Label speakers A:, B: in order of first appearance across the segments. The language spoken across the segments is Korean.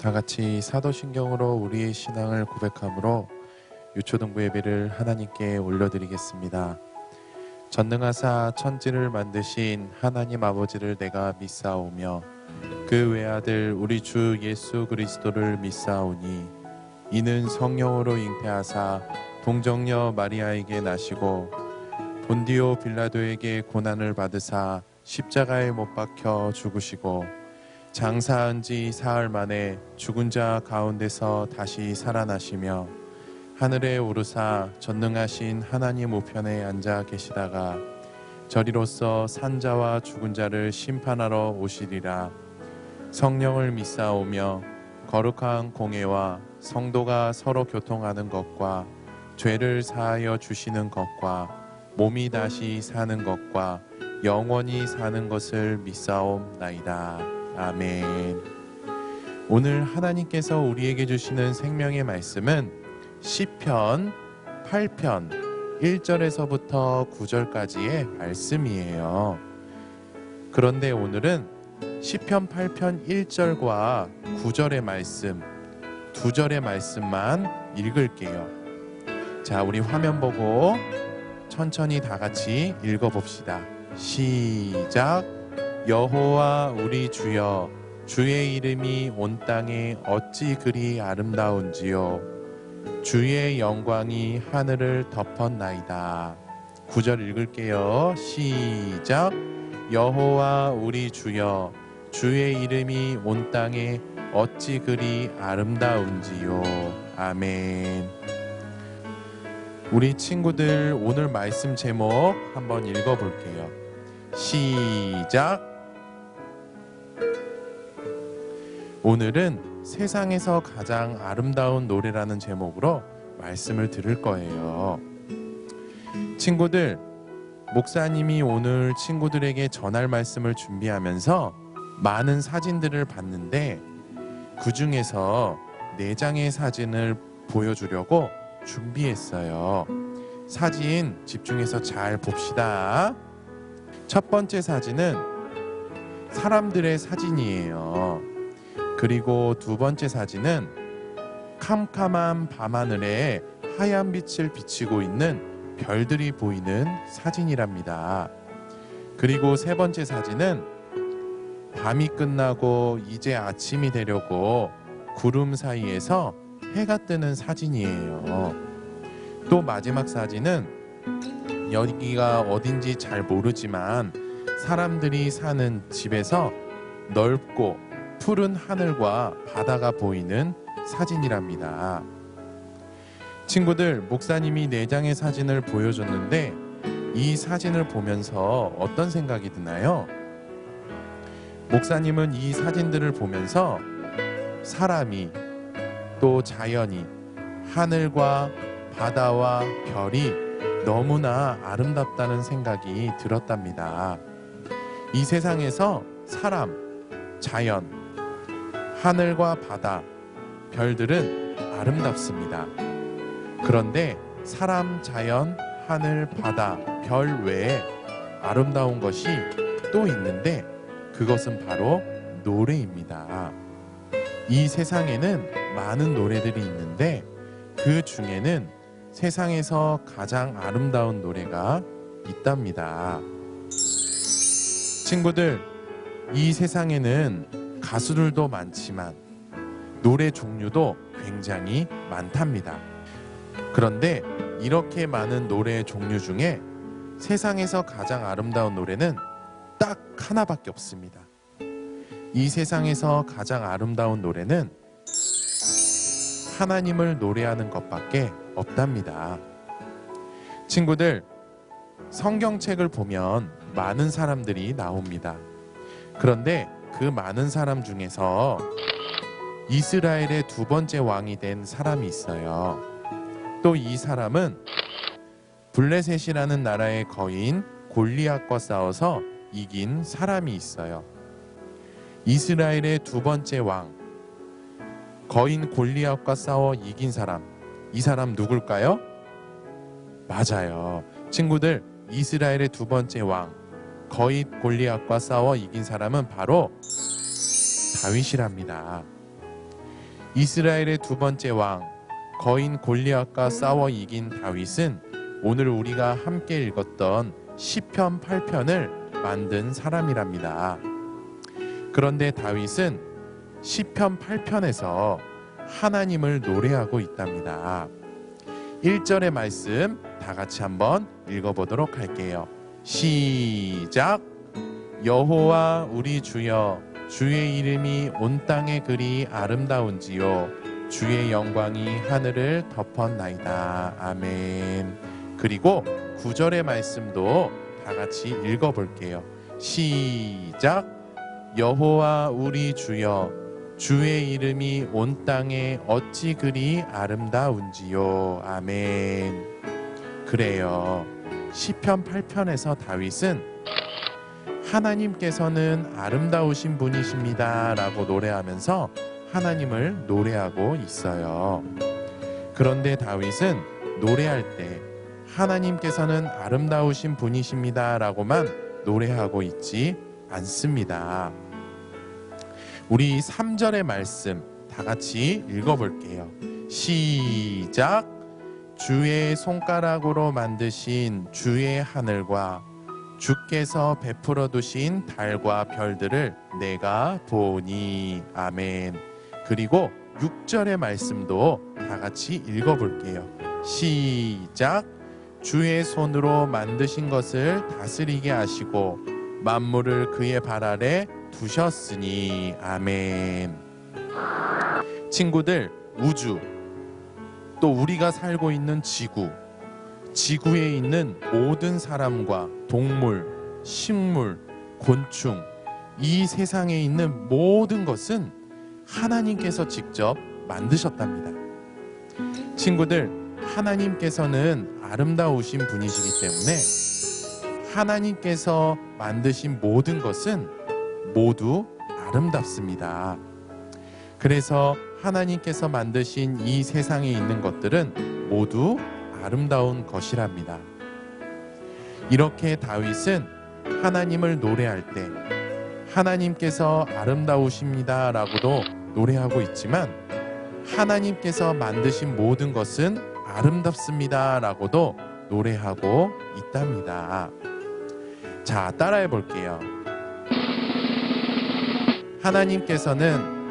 A: 다 같이 사도신경으로 우리의 신앙을 고백함으로 유초등부 예배를 하나님께 올려드리겠습니다. 전능하사 천지를 만드신 하나님 아버지를 내가 믿사오며 그 외아들 우리 주 예수 그리스도를 믿사오니 이는 성령으로 잉태하사 동정녀 마리아에게 나시고 본디오 빌라도에게 고난을 받으사 십자가에 못 박혀 죽으시고 장사한 지 사흘 만에 죽은 자 가운데서 다시 살아나시며 하늘에 오르사 전능하신 하나님 우편에 앉아 계시다가 저리로서 산 자와 죽은 자를 심판하러 오시리라. 성령을 믿사오며 거룩한 공예와 성도가 서로 교통하는 것과 죄를 사하여 주시는 것과 몸이 다시 사는 것과 영원히 사는 것을 믿사옵나이다. 아멘. 오늘 하나님께서 우리에게 주시는 생명의 말씀은 시편 8편 1절에서부터 9절까지의 말씀이에요. 그런데 오늘은 시편 8편 1절과 9절의 말씀, 2절의 말씀만 읽을게요. 자, 우리 화면 보고 천천히 다 같이 읽어봅시다. 시작. 여호와 우리 주여, 주의 이름이 온 땅에 어찌 그리 아름다운지요. 주의 영광이 하늘을 덮었나이다. 9절 읽을게요. 시작. 여호와 우리 주여, 주의 이름이 온 땅에 어찌 그리 아름다운지요. 아멘. 우리 친구들 오늘 말씀 제목 한번 읽어볼게요. 시작. 오늘은 세상에서 가장 아름다운 노래라는 제목으로 말씀을 들을 거예요. 친구들, 목사님이 오늘 친구들에게 전할 말씀을 준비하면서 많은 사진들을 봤는데 그 중에서 4장의 사진을 보여주려고 준비했어요. 사진 집중해서 잘 봅시다. 첫 번째 사진은 사람들의 사진이에요. 그리고 두 번째 사진은 캄캄한 밤하늘에 하얀 빛을 비치고 있는 별들이 보이는 사진이랍니다. 그리고 세 번째 사진은 밤이 끝나고 이제 아침이 되려고 구름 사이에서 해가 뜨는 사진이에요. 또 마지막 사진은 여기가 어딘지 잘 모르지만 사람들이 사는 집에서 넓고 푸른 하늘과 바다가 보이는 사진이랍니다. 친구들, 목사님이 4장의 사진을 보여줬는데 이 사진을 보면서 어떤 생각이 드나요? 목사님은 이 사진들을 보면서 사람이 또 자연이 하늘과 바다와 별이 너무나 아름답다는 생각이 들었답니다. 이 세상에서 사람, 자연, 하늘과 바다, 별들은 아름답습니다. 그런데 사람, 자연, 하늘, 바다, 별 외에 아름다운 것이 또 있는데 그것은 바로 노래입니다. 이 세상에는 많은 노래들이 있는데 그 중에는 세상에서 가장 아름다운 노래가 있답니다. 친구들, 이 세상에는 가수들도 많지만 노래 종류도 굉장히 많답니다. 그런데 이렇게 많은 노래 종류 중에 세상에서 가장 아름다운 노래는 딱 하나밖에 없습니다. 이 세상에서 가장 아름다운 노래는 하나님을 노래하는 것밖에 없답니다. 친구들, 성경책을 보면 많은 사람들이 나옵니다. 그런데 그 많은 사람 중에서 이스라엘의 2번째 왕이 된 사람이 있어요. 또 이 사람은 블레셋이라는 나라의 거인 골리앗과 싸워서 이긴 사람이 있어요. 이스라엘의 2번째 왕, 거인 골리앗과 싸워 이긴 사람, 이 사람 누굴까요? 맞아요. 친구들, 이스라엘의 2번째 왕, 거인 골리앗과 싸워 이긴 사람은 바로 다윗이랍니다. 이스라엘의 두 번째 왕 거인 골리앗과 싸워 이긴 다윗은 오늘 우리가 함께 읽었던 시편 8편을 만든 사람이랍니다. 그런데 다윗은 시편 8편에서 하나님을 노래하고 있답니다. 1절의 말씀 다 같이 한번 읽어보도록 할게요. 시작. 여호와 우리 주여, 주의 이름이 온 땅에 그리 아름다운지요, 주의 영광이 하늘을 덮었나이다. 아멘. 그리고 9절의 말씀도 다 같이 읽어볼게요. 시작. 여호와 우리 주여, 주의 이름이 온 땅에 어찌 그리 아름다운지요. 아멘. 그래요. 시편 8편에서 다윗은 하나님께서는 아름다우신 분이십니다 라고 노래하면서 하나님을 노래하고 있어요. 그런데 다윗은 노래할 때 하나님께서는 아름다우신 분이십니다 라고만 노래하고 있지 않습니다. 우리 3절의 말씀 다 같이 읽어볼게요. 시작. 주의 손가락으로 만드신 주의 하늘과 주께서 베풀어 두신 달과 별들을 내가 보니. 아멘. 그리고 6절의 말씀도 다 같이 읽어볼게요. 시작. 주의 손으로 만드신 것을 다스리게 하시고 만물을 그의 발 아래 두셨으니. 아멘. 친구들, 우주, 또 우리가 살고 있는 지구, 지구에 있는 모든 사람과 동물, 식물, 곤충, 이 세상에 있는 모든 것은 하나님께서 직접 만드셨답니다. 친구들, 하나님께서는 아름다우신 분이시기 때문에 하나님께서 만드신 모든 것은 모두 아름답습니다. 그래서 하나님께서 만드신 이 세상에 있는 것들은 모두 아름다운 것이랍니다. 이렇게 다윗은 하나님을 노래할 때 하나님께서 아름다우십니다 라고도 노래하고 있지만 하나님께서 만드신 모든 것은 아름답습니다 라고도 노래하고 있답니다. 자, 따라해 볼게요. 하나님께서는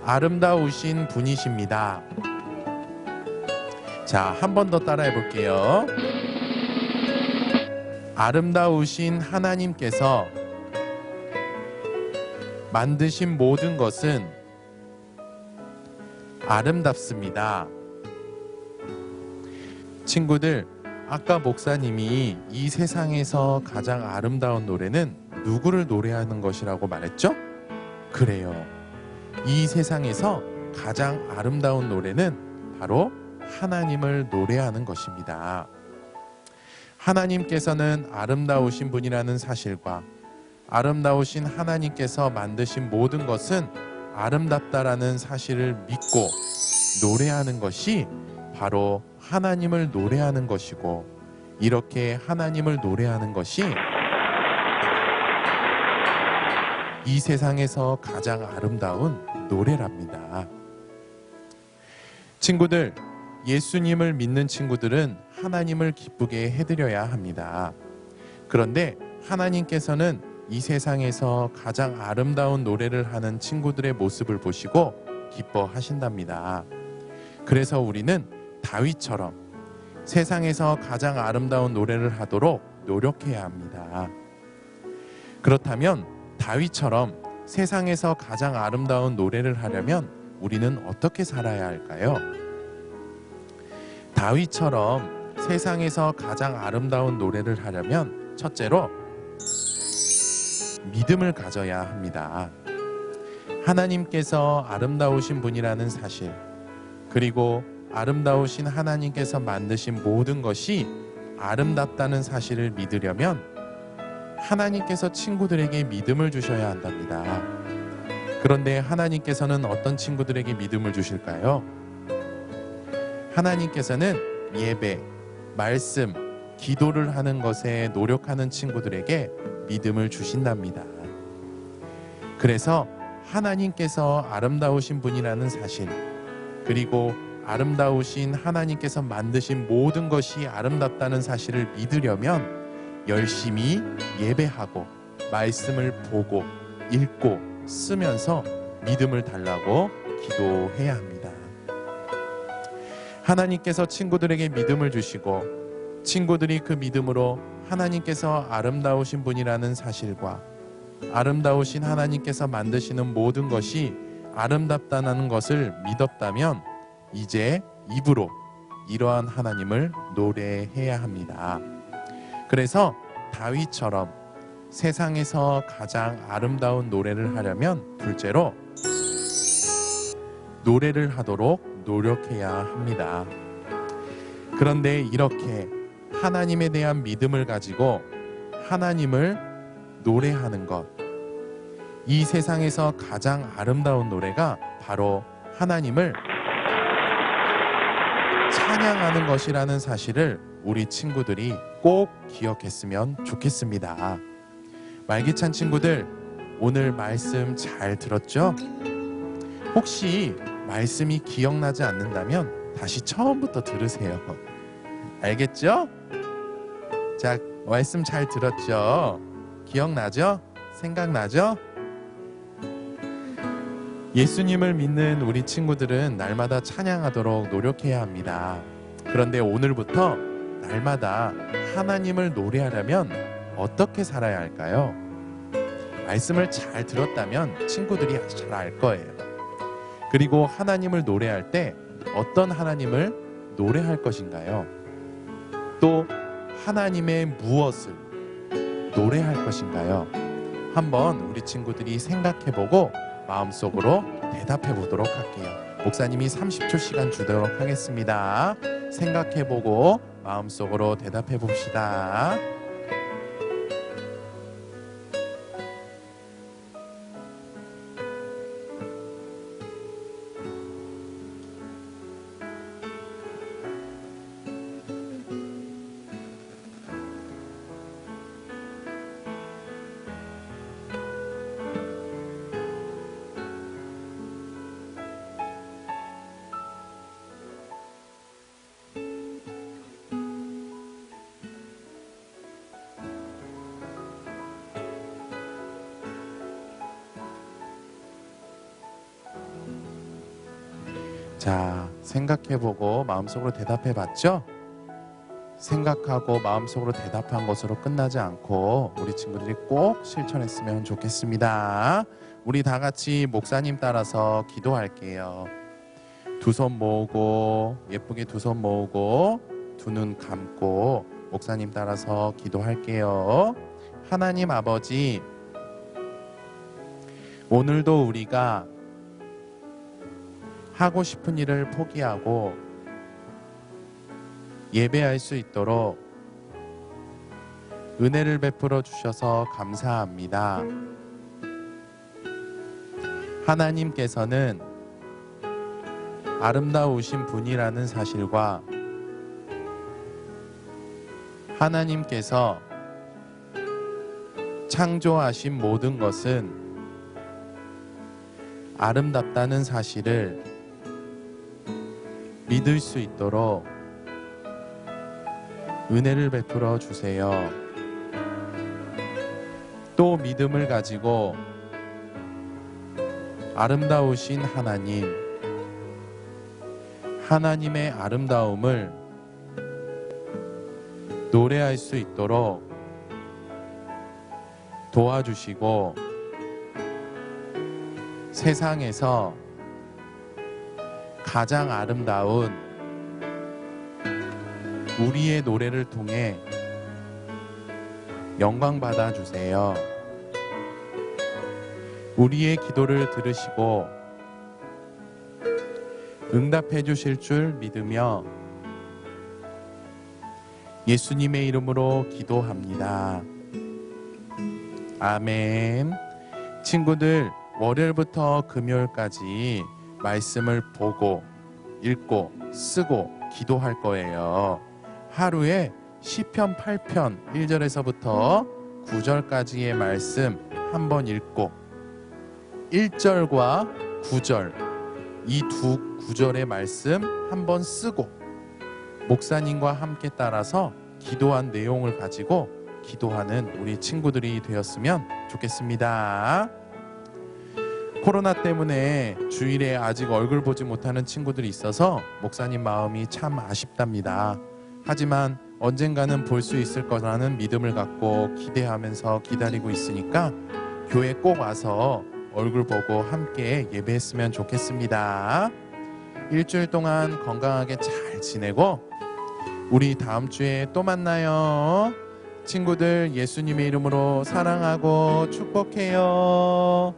A: 아름다우신 분이십니다. 자, 한 번 더 따라해 볼게요. 아름다우신 하나님께서 만드신 모든 것은 아름답습니다. 친구들, 아까 목사님이 이 세상에서 가장 아름다운 노래는 누구를 노래하는 것이라고 말했죠? 그래요. 이 세상에서 가장 아름다운 노래는 바로 하나님을 노래하는 것입니다. 하나님께서는 아름다우신 분이라는 사실과 아름다우신 하나님께서 만드신 모든 것은 아름답다라는 사실을 믿고 노래하는 것이 바로 하나님을 노래하는 것이고, 이렇게 하나님을 노래하는 것이 이 세상에서 가장 아름다운 노래랍니다. 친구들, 예수님을 믿는 친구들은 하나님을 기쁘게 해드려야 합니다. 그런데 하나님께서는 이 세상에서 가장 아름다운 노래를 하는 친구들의 모습을 보시고 기뻐하신답니다. 그래서 우리는 다윗처럼 세상에서 가장 아름다운 노래를 하도록 노력해야 합니다. 그렇다면 다윗처럼 세상에서 가장 아름다운 노래를 하려면 우리는 어떻게 살아야 할까요? 다윗처럼 세상에서 가장 아름다운 노래를 하려면 첫째로 믿음을 가져야 합니다. 하나님께서 아름다우신 분이라는 사실, 그리고 아름다우신 하나님께서 만드신 모든 것이 아름답다는 사실을 믿으려면 하나님께서 친구들에게 믿음을 주셔야 한답니다. 그런데 하나님께서는 어떤 친구들에게 믿음을 주실까요? 하나님께서는 예배, 말씀, 기도를 하는 것에 노력하는 친구들에게 믿음을 주신답니다. 그래서 하나님께서 아름다우신 분이라는 사실, 그리고 아름다우신 하나님께서 만드신 모든 것이 아름답다는 사실을 믿으려면 열심히 예배하고 말씀을 보고 읽고 쓰면서 믿음을 달라고 기도해야 합니다. 하나님께서 친구들에게 믿음을 주시고 친구들이 그 믿음으로 하나님께서 아름다우신 분이라는 사실과 아름다우신 하나님께서 만드시는 모든 것이 아름답다는 것을 믿었다면 이제 입으로 이러한 하나님을 노래해야 합니다. 그래서 다윗처럼 세상에서 가장 아름다운 노래를 하려면 둘째로 노래를 하도록 노력해야 합니다. 그런데 이렇게 하나님에 대한 믿음을 가지고 하나님을 노래하는 것, 이 세상에서 가장 아름다운 노래가 바로 하나님을 찬양하는 것이라는 사실을 우리 친구들이 꼭 기억했으면 좋겠습니다. 말기찬 친구들, 오늘 말씀 잘 들었죠? 혹시 말씀이 기억나지 않는다면 다시 처음부터 들으세요. 알겠죠? 자, 말씀 잘 들었죠? 기억나죠? 생각나죠? 예수님을 믿는 우리 친구들은 날마다 찬양하도록 노력해야 합니다. 그런데 오늘부터 날마다 하나님을 노래하려면 어떻게 살아야 할까요? 말씀을 잘 들었다면 친구들이 아주 잘 알 거예요. 그리고 하나님을 노래할 때 어떤 하나님을 노래할 것인가요? 또 하나님의 무엇을 노래할 것인가요? 한번 우리 친구들이 생각해보고 마음속으로 대답해 보도록 할게요. 목사님이 30초 시간 주도록 하겠습니다. 생각해보고 마음속으로 대답해 봅시다. 자, 생각해보고 마음속으로 대답해봤죠? 생각하고 마음속으로 대답한 것으로 끝나지 않고 우리 친구들이 꼭 실천했으면 좋겠습니다. 우리 다 같이 목사님 따라서 기도할게요. 두 손 모으고, 예쁘게 두 손 모으고 두 눈 감고 목사님 따라서 기도할게요. 하나님 아버지, 오늘도 우리가 하고 싶은 일을 포기하고 예배할 수 있도록 은혜를 베풀어 주셔서 감사합니다. 하나님께서는 아름다우신 분이라는 사실과 하나님께서 창조하신 모든 것은 아름답다는 사실을 믿을 수 있도록 은혜를 베풀어 주세요. 또 믿음을 가지고 아름다우신 하나님, 하나님의 아름다움을 노래할 수 있도록 도와주시고 세상에서 가장 아름다운 우리의 노래를 통해 영광 받아 주세요. 우리의 기도를 들으시고 응답해 주실 줄 믿으며 예수님의 이름으로 기도합니다. 아멘. 친구들, 월요일부터 금요일까지 말씀을 보고 읽고 쓰고 기도할 거예요. 하루에 시편 8편 1절에서부터 9절까지의 말씀 한번 읽고 1절과 9절, 이 두 구절의 말씀 한번 쓰고 목사님과 함께 따라서 기도한 내용을 가지고 기도하는 우리 친구들이 되었으면 좋겠습니다. 코로나 때문에 주일에 아직 얼굴 보지 못하는 친구들이 있어서 목사님 마음이 참 아쉽답니다. 하지만 언젠가는 볼 수 있을 거라는 믿음을 갖고 기대하면서 기다리고 있으니까 교회 꼭 와서 얼굴 보고 함께 예배했으면 좋겠습니다. 일주일 동안 건강하게 잘 지내고 우리 다음 주에 또 만나요. 친구들, 예수님의 이름으로 사랑하고 축복해요.